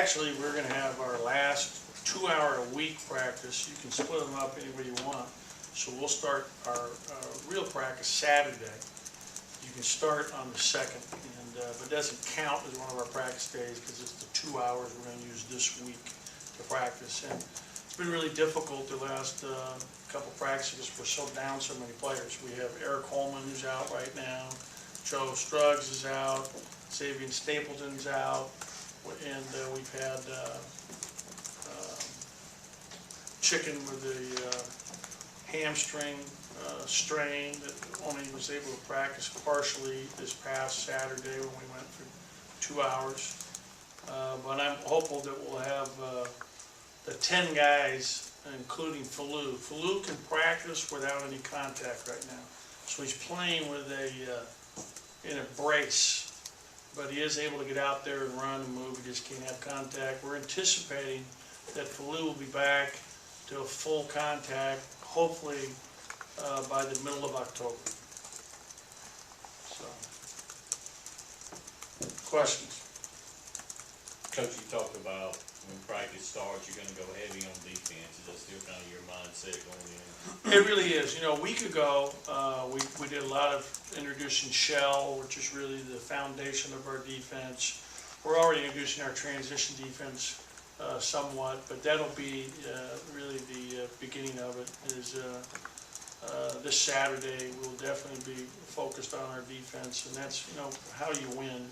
actually, we're going to have our last 2-hour-a-week practice. You can split them up any way you want. So we'll start our real practice Saturday. You can start on the 2nd, but it doesn't count as one of our practice days because it's the 2 hours we're going to use this week to practice. And it's been really difficult the last couple practices because we're so down so many players. We have Eric Holman who's out right now, Joe Struggs is out, Xavier Stapleton's out, and we've had Chicken with the hamstring strain that only was able to practice partially this past Saturday when we went for 2 hours. But I'm hopeful that we'll have the 10 guys, including Falou. Falou can practice without any contact right now. So he's playing with in a brace, but he is able to get out there and run and move. He just can't have contact. We're anticipating that Falou will be back to a full contact, hopefully by the middle of October. So, questions? Coach, you talked about when practice starts, you're going to go heavy on defense. Is that still kind of your mindset going in? It really is. You know, a week ago, we did a lot of introducing shell, which is really the foundation of our defense. We're already introducing our transition defense somewhat, but that'll be really the beginning of it. Is this Saturday we'll definitely be focused on our defense, and that's, you know, how you win.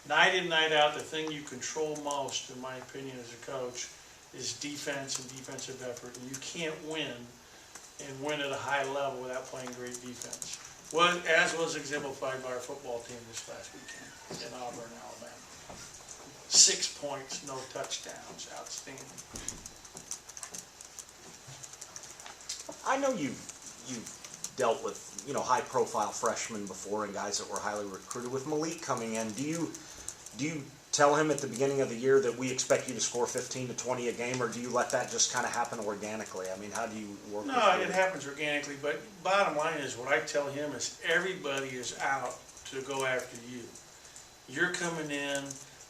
Night in, night out, the thing you control most, in my opinion as a coach, is defense and defensive effort. And you can't win and win at a high level without playing great defense. As was exemplified by our football team this last weekend in Auburn, Alabama. 6 points, no touchdowns, outstanding. I know you've dealt with, you know, high-profile freshmen before and guys that were highly recruited. With Malik coming in, do you tell him at the beginning of the year that we expect you to score 15 to 20 a game, or do you let that just kind of happen organically? I mean, how do you work with No, it happens organically, but bottom line is what I tell him is everybody is out to go after you. You're coming in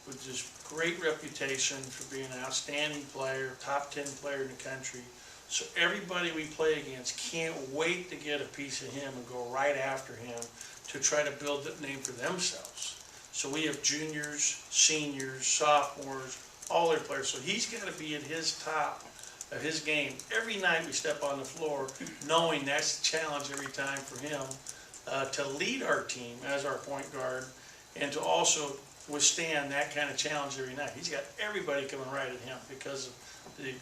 with this great reputation for being an outstanding player, top 10 player in the country. So everybody we play against can't wait to get a piece of him and go right after him to try to build that name for themselves. So we have juniors, seniors, sophomores, all their players. So he's got to be at his top of his game every night we step on the floor, knowing that's the challenge every time for him to lead our team as our point guard and to also withstand that kind of challenge every night. He's got everybody coming right at him because of the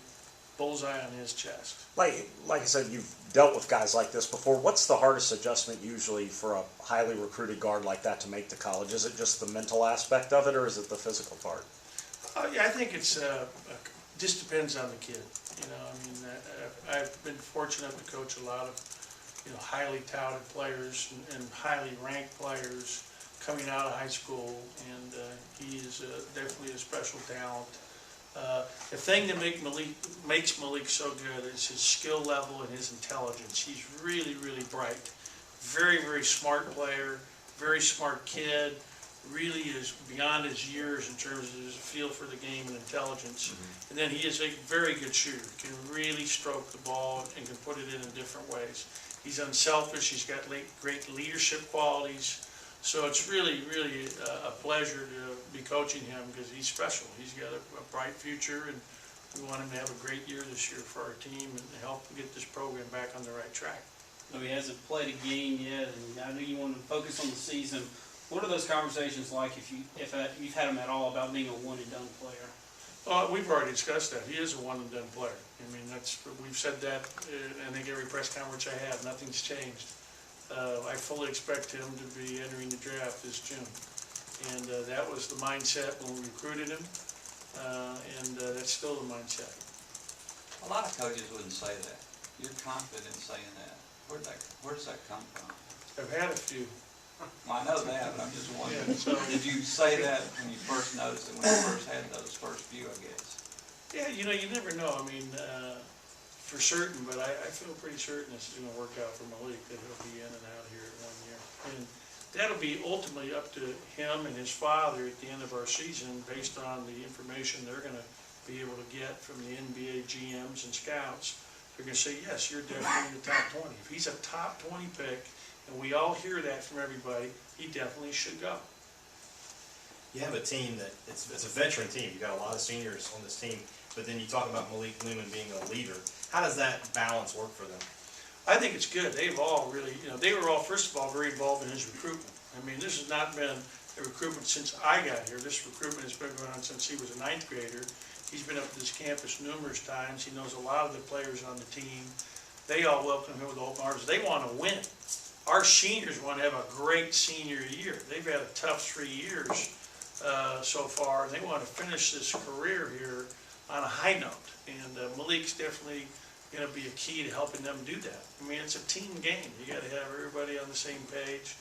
bullseye on his chest. Like I said, you've dealt with guys like this before. What's the hardest adjustment usually for a highly recruited guard like that to make to college? Is it just the mental aspect of it, or is it the physical part? Yeah, I think it's just depends on the kid. You know, I mean, I've been fortunate to coach a lot of, you know, highly touted players and highly ranked players coming out of high school, and he is definitely a special talent. The thing that makes Malik so good is his skill level and his intelligence. He's really, really bright. Very, very smart player, very smart kid, really is beyond his years in terms of his feel for the game and intelligence. Mm-hmm. And then he is a very good shooter, can really stroke the ball and can put it in different ways. He's unselfish, he's got great leadership qualities. So it's really, really a pleasure to be coaching him because he's special. He's got a bright future, and we want him to have a great year this year for our team and help get this program back on the right track. No, he hasn't played a game yet, and I know you want to focus on the season. What are those conversations like if you've had them at all about being a one-and-done player? We've already discussed that. He is a one-and-done player. I mean, we've said that. I think every press conference I have, nothing's changed. I fully expect him to be entering the draft this June. And that was the mindset when we recruited him, and that's still the mindset. A lot of coaches wouldn't say that. You're confident in saying that. Where does that come from? I've had a few. Well, I know that, but I'm just wondering, Yeah, did you say that when you first noticed it, when you first had those first few, I guess? Yeah, you know, you never know. I mean, for certain, but I feel pretty certain this is going to work out for Malik, that he'll be in and out here in 1 year. And that'll be ultimately up to him and his father at the end of our season, based on the information they're gonna be able to get from the NBA GMs and scouts. They're gonna say, yes, you're definitely in the top 20. If he's a top 20 pick, and we all hear that from everybody, he definitely should go. You have a team that, it's a veteran team, you got a lot of seniors on this team, but then you talk about Malik Newman being a leader. How does that balance work for them? I think it's good. They've all really, they were all, first of all, very involved in his recruitment. I mean, this has not been a recruitment since I got here. This recruitment has been going on since he was a 9th grader. He's been up to this campus numerous times. He knows a lot of the players on the team. They all welcome him with open arms. They want to win. Our seniors want to have a great senior year. They've had a tough 3 years so far, and they want to finish this career here on a high note. And Malik's definitely going to be a key to helping them do that. I mean, it's a team game. You got to have everybody on the same page.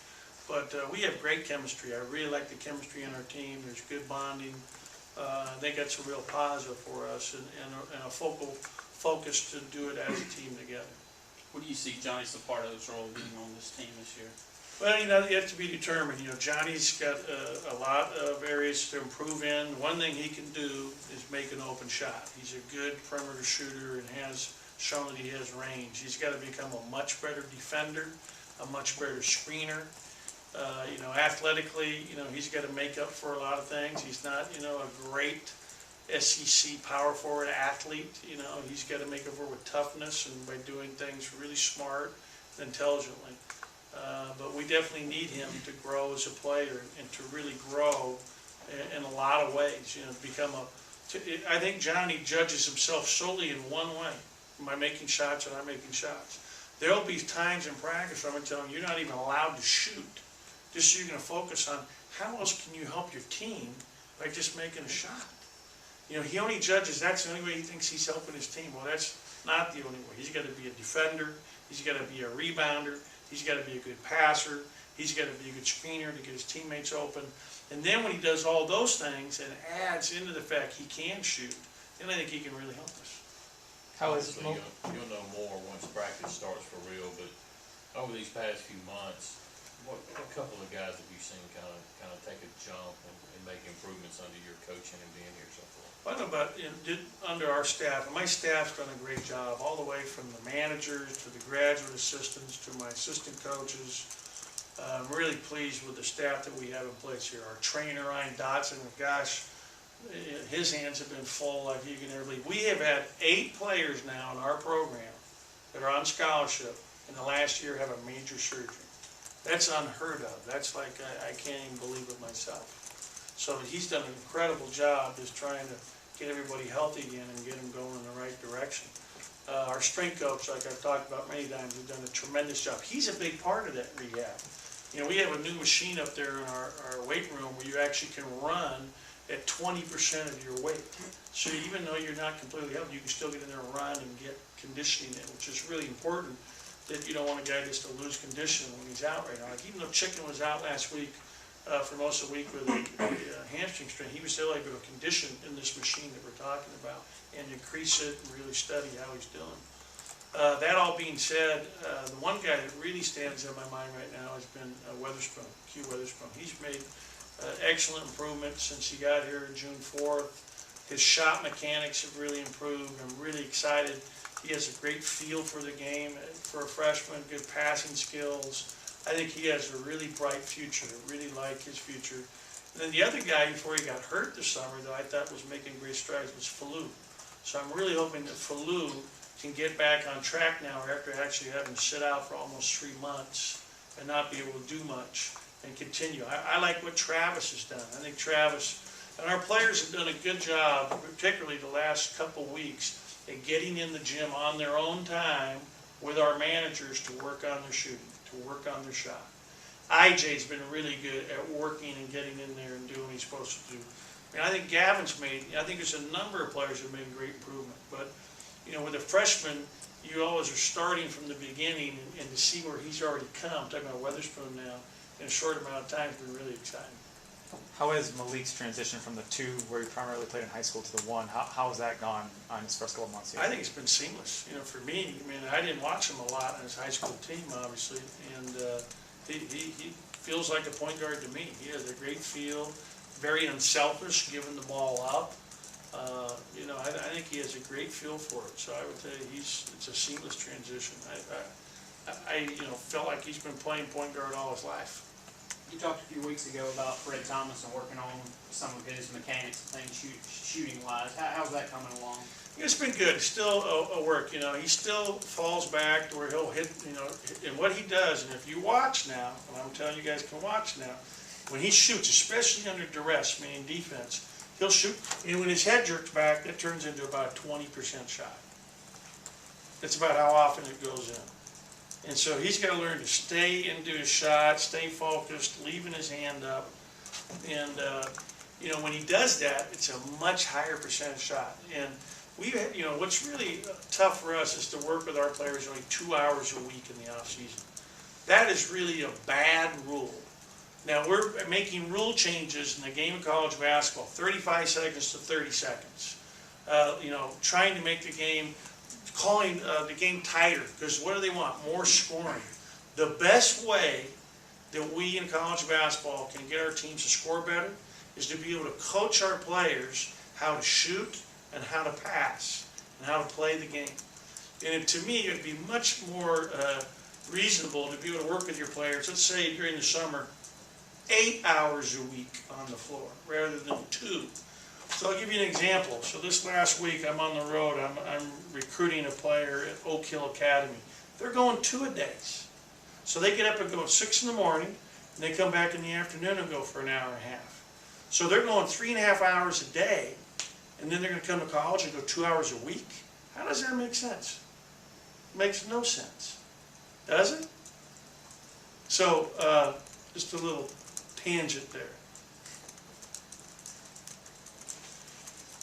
But we have great chemistry. I really like the chemistry in our team. There's good bonding. I think that's a real positive for us, and a focus to do it as a team together. What do you see Johnny Sapardo's role being on this team this year? Well, you have to be determined. Johnny's got a lot of areas to improve in. One thing he can do is make an open shot. He's a good perimeter shooter and has shown that he has range. He's got to become a much better defender, a much better screener. Athletically, he's got to make up for a lot of things. He's not, a great SEC power forward athlete. He's got to make up for it with toughness and by doing things really smart and intelligently. But we definitely need him to grow as a player and to really grow in a lot of ways. I think Johnny judges himself solely in one way: am I making shots or not making shots? There'll be times in practice where I'm going to tell him, you're not even allowed to shoot. Just so you're going to focus on how else can you help your team by just making a shot. He only judges, that's the only way he thinks he's helping his team. Well, that's not the only way. He's got to be a defender. He's got to be a rebounder. He's got to be a good passer. He's got to be a good screener to get his teammates open. And then when he does all those things and adds into the fact he can shoot, then I think he can really help us. How is it? You'll know more once practice starts for real, but over these past few months, what couple of guys have you seen kind of take a jump and make improvements under your coaching and being here so far? I don't know about under our staff, and my staff's done a great job, all the way from the managers to the graduate assistants to my assistant coaches. I'm really pleased with the staff that we have in place here. Our trainer, Ryan Dotson, gosh, his hands have been full like you can never believe. We have had 8 players now in our program that are on scholarship in the last year have a major surgery. That's unheard of. That's like, I can't even believe it myself. So he's done an incredible job just trying to get everybody healthy again and get them going in the right direction. Our strength coach, like I've talked about many times, has done a tremendous job. He's a big part of that rehab. We have a new machine up there in our weight room where you actually can run at 20% of your weight. So even though you're not completely healthy, you can still get in there and run and get conditioning in, which is really important, that you don't want a guy just to lose condition when he's out right now. Like even though Chicken was out last week for most of the week with a hamstring strain, he was still able to condition in this machine that we're talking about and increase it and really study how he's doing. That all being said, the one guy that really stands in my mind right now has been Weatherspoon, Q Weatherspoon. He's made excellent improvement since he got here June 4th. His shot mechanics have really improved. I'm really excited. He has a great feel for the game for a freshman, good passing skills. I think he has a really bright future. I really like his future. And then the other guy, before he got hurt this summer, that I thought was making great strides, was Falou. So I'm really hoping that Falou can get back on track now after actually having to sit out for almost 3 months and not be able to do much and continue. I like what Travis has done. I think Travis and our players have done a good job, particularly the last couple weeks, at getting in the gym on their own time with our managers to work on their shooting, to work on their shot. IJ's been really good at working and getting in there and doing what he's supposed to do. I think Gavin's I think there's a number of players who have made great improvement. But, with a freshman, you always are starting from the beginning, and to see where he's already come, talking about Weatherspoon now, in a short amount of time has been really exciting. How has Malik's transition from the 2 where he primarily played in high school to the 1? How has that gone on his first couple of months here? I think it's been seamless. For me, I didn't watch him a lot on his high school team, obviously, and he feels like a point guard to me. He has a great feel, very unselfish, giving the ball up. You know, I think he has a great feel for it. So I would tell you, it's a seamless transition. I you know, felt like he's been playing point guard all his life. You talked a few weeks ago about Fred Thomas and working on some of his mechanics and things, shooting wise. How's that coming along? It's been good. It's still a work, you know. He still falls back to where he'll hit, you know, and what he does, and if you watch now, and I'm telling you guys can watch now, when he shoots, especially under duress, meaning defense, he'll shoot, and when his head jerks back, that turns into about a 20% shot. That's about how often it goes in. And so he's got to learn to stay into his shot, stay focused, leaving his hand up. And, you know, when he does that, it's a much higher percentage shot. And we, you know, what's really tough for us is to work with our players only 2 hours a week in the off season. That is really a bad rule. Now, we're making rule changes in the game of college basketball, 35 seconds to 30 seconds. You know, trying to make the game, calling the game tighter, because what do they want? More scoring. The best way that we in college basketball can get our teams to score better is to be able to coach our players how to shoot and how to pass and how to play the game. And to me, it would be much more reasonable to be able to work with your players, let's say during the summer, 8 hours a week on the floor rather than 2. So I'll give you an example. So this last week I'm on the road, I'm recruiting a player at Oak Hill Academy. They're going 2-a-days. So they get up and go at 6 in the morning, and they come back in the afternoon and go for an hour and a half. So they're going 3.5 hours a day, and then they're going to come to college and go 2 hours a week? How does that make sense? It makes no sense. Does it? So, just a little tangent there.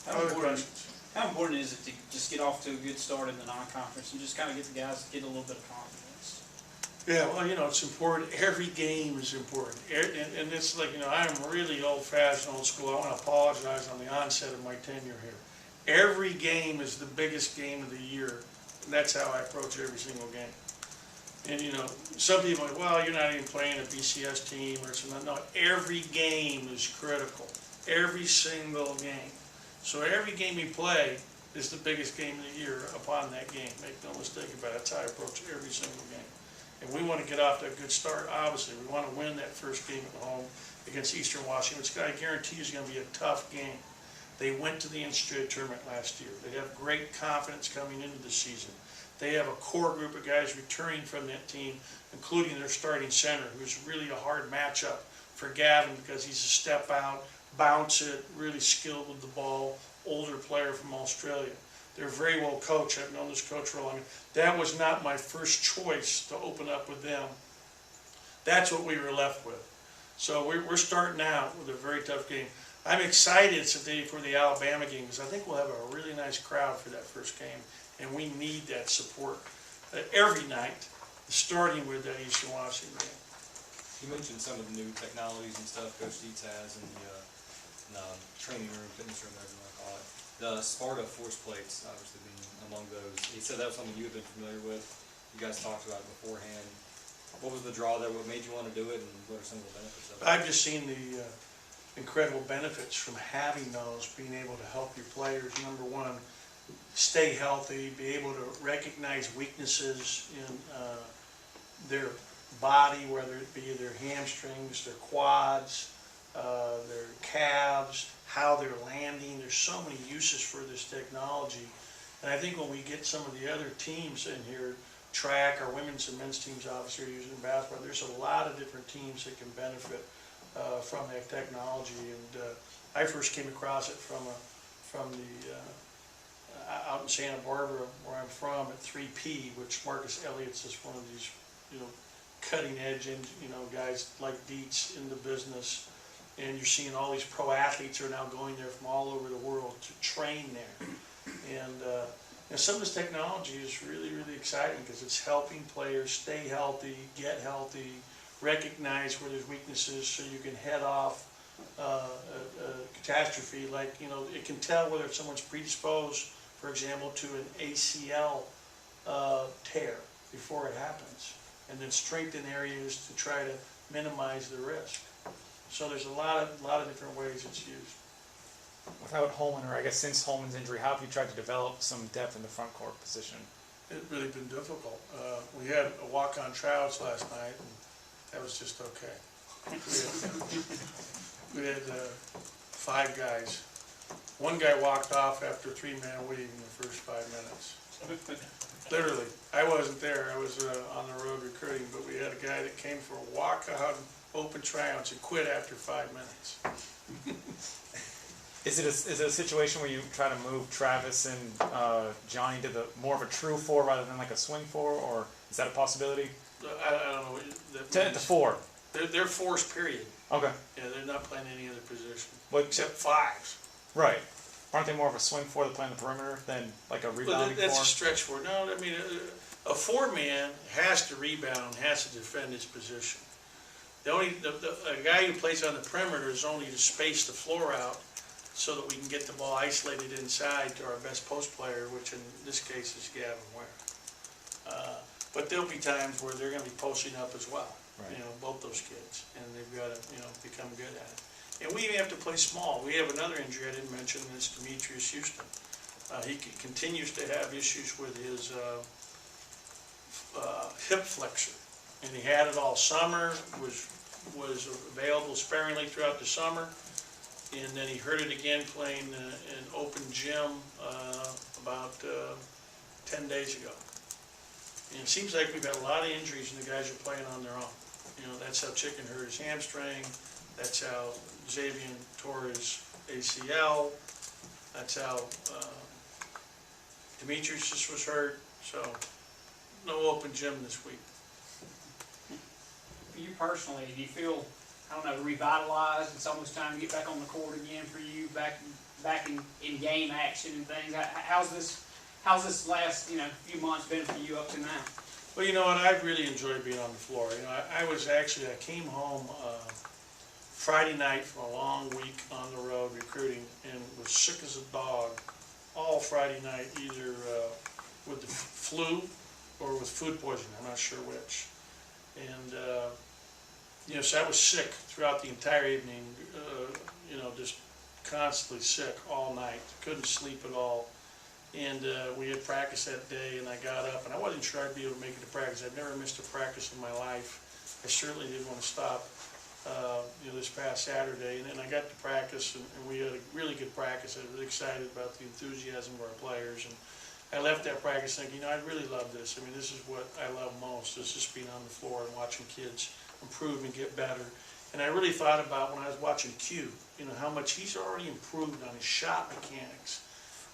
How important is it to just get off to a good start in the non-conference and just kind of get the guys to get a little bit of confidence? Yeah, well, you know, it's important. Every game is important. And it's like, you know, I'm really old-fashioned, old school. I want to apologize on the onset of my tenure here. Every game is the biggest game of the year. And that's how I approach every single game. And, you know, some people are like, well, you're not even playing a BCS team or something. No, every game is critical. Every single game. So every game we play is the biggest game of the year upon that game. Make no mistake about it. That's how I approach every single game. And we want to get off to a good start, obviously. We want to win that first game at home against Eastern Washington, which I guarantee is going to be a tough game. They went to the NCAA tournament last year. They have great confidence coming into the season. They have a core group of guys returning from that team, including their starting center, who's really a hard matchup for Gavin because he's a step out, bounce it, really skilled with the ball, older player from Australia. They're very well coached. I've known this coach for a long time. That was not my first choice to open up with them. That's what we were left with. So we're starting out with a very tough game. I'm excited today for the Alabama game because I think we'll have a really nice crowd for that first game, and we need that support every night, starting with that Eastern Washington game. You mentioned some of the new technologies and stuff Coach Dietz has in the training room, fitness room, whatever you want to call it. The Sparta force plates, obviously being among those. He said that was something you had been familiar with. You guys talked about it beforehand. What was the draw there? What made you want to do it, and what are some of the benefits of it? I've just seen the incredible benefits from having those, being able to help your players, number one, stay healthy, be able to recognize weaknesses in their body, whether it be their hamstrings, their quads, their calves, how they're landing. There's so many uses for this technology. And I think when we get some of the other teams in here, track, our women's and men's teams obviously are using basketball, there's a lot of different teams that can benefit from that technology. And I first came across it from the out in Santa Barbara, where I'm from, at 3P, which Marcus Elliott's is one of these, you know, cutting edge, and you know, guys like Dietz in the business. And you're seeing all these pro athletes are now going there from all over the world to train there. And some of this technology is really, really exciting because it's helping players stay healthy, get healthy, recognize where there's weaknesses so you can head off a catastrophe. Like, you know, it can tell whether someone's predisposed, for example, to an ACL tear before it happens, and then strengthen areas to try to minimize the risk. So there's a lot of different ways it's used. Without Holman, or I guess since Holman's injury, how have you tried to develop some depth in the front court position? It's really been difficult. We had a walk-on tryouts last night, and that was just okay. We had 5 guys. One guy walked off after 3-man weave in the first 5 minutes. Literally, I wasn't there. I was on the road recruiting, but we had a guy that came for a walk-on open tryouts and quit after 5 minutes. Is it a situation where you try to move Travis and Johnny to the more of a true 4 rather than like a swing 4, or is that a possibility? I don't know what that To means. 4. They're forced, period. Okay. Yeah, they're not playing any other position, What? except 5s. Right. Aren't they more of a swing 4 that play on the perimeter than like a Well, rebounding 4? that's a stretch for it. No, I mean, a 4-man has to rebound, has to defend his position. A guy who plays on the perimeter is only to space the floor out so that we can get the ball isolated inside to our best post player, which in this case is Gavin Ware. But there'll be times where they're gonna be posting up as well. Right. Both those kids, and they've gotta, become good at it. And we even have to play small. We have another injury I didn't mention, and it's Demetrius Houston. He continues to have issues with his hip flexor, and he had it all summer, was available sparingly throughout the summer, and then he hurt it again playing an open gym about 10 days ago. And it seems like we've got a lot of injuries and the guys are playing on their own. That's how Chicken hurt his hamstring, that's how Xavier tore his ACL, that's how Demetrius just was hurt, so no open gym this week. For you personally, do you feel, I don't know, revitalized? It's almost time to get back on the court again for you, back in game action and things. How's this last few months been for you up to now? Well, you know what, I've really enjoyed being on the floor. I came home Friday night from a long week on the road recruiting and was sick as a dog all Friday night, either with the flu or with food poisoning, I'm not sure which. And, so I was sick throughout the entire evening, just constantly sick all night, couldn't sleep at all. And we had practice that day, and I got up, and I wasn't sure I'd be able to make it to practice. I'd never missed a practice in my life. I certainly didn't want to stop, this past Saturday. And then I got to practice, and we had a really good practice. I was really excited about the enthusiasm of our players. And I left that practice thinking, I really love this. I mean, this is what I love most, is just being on the floor and watching kids improve and get better. And I really thought about when I was watching Q, how much he's already improved on his shot mechanics.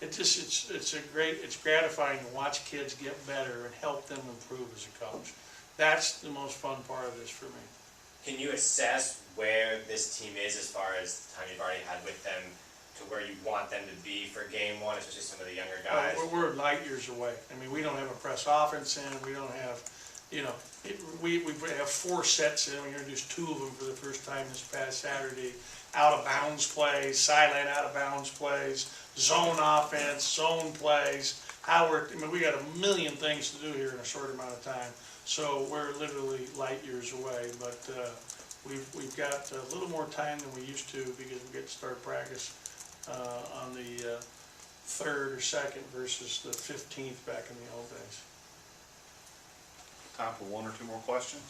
It's gratifying to watch kids get better and help them improve as a coach. That's the most fun part of this for me. Can you assess where this team is as far as the time you've already had with them to where you want them to be for game 1, especially some of the younger guys? We're light years away. I mean, we don't have a press offense in, we don't have, we have 4 sets in, we introduced 2 of them for the first time this past Saturday. Out of bounds plays, sideline out of bounds plays, zone offense, zone plays, we got a million things to do here in a short amount of time. So we're literally light years away, but we've got a little more time than we used to because we get to start practice on the 3rd or 2nd versus the 15th back in the old days. Time for 1 or 2 more questions.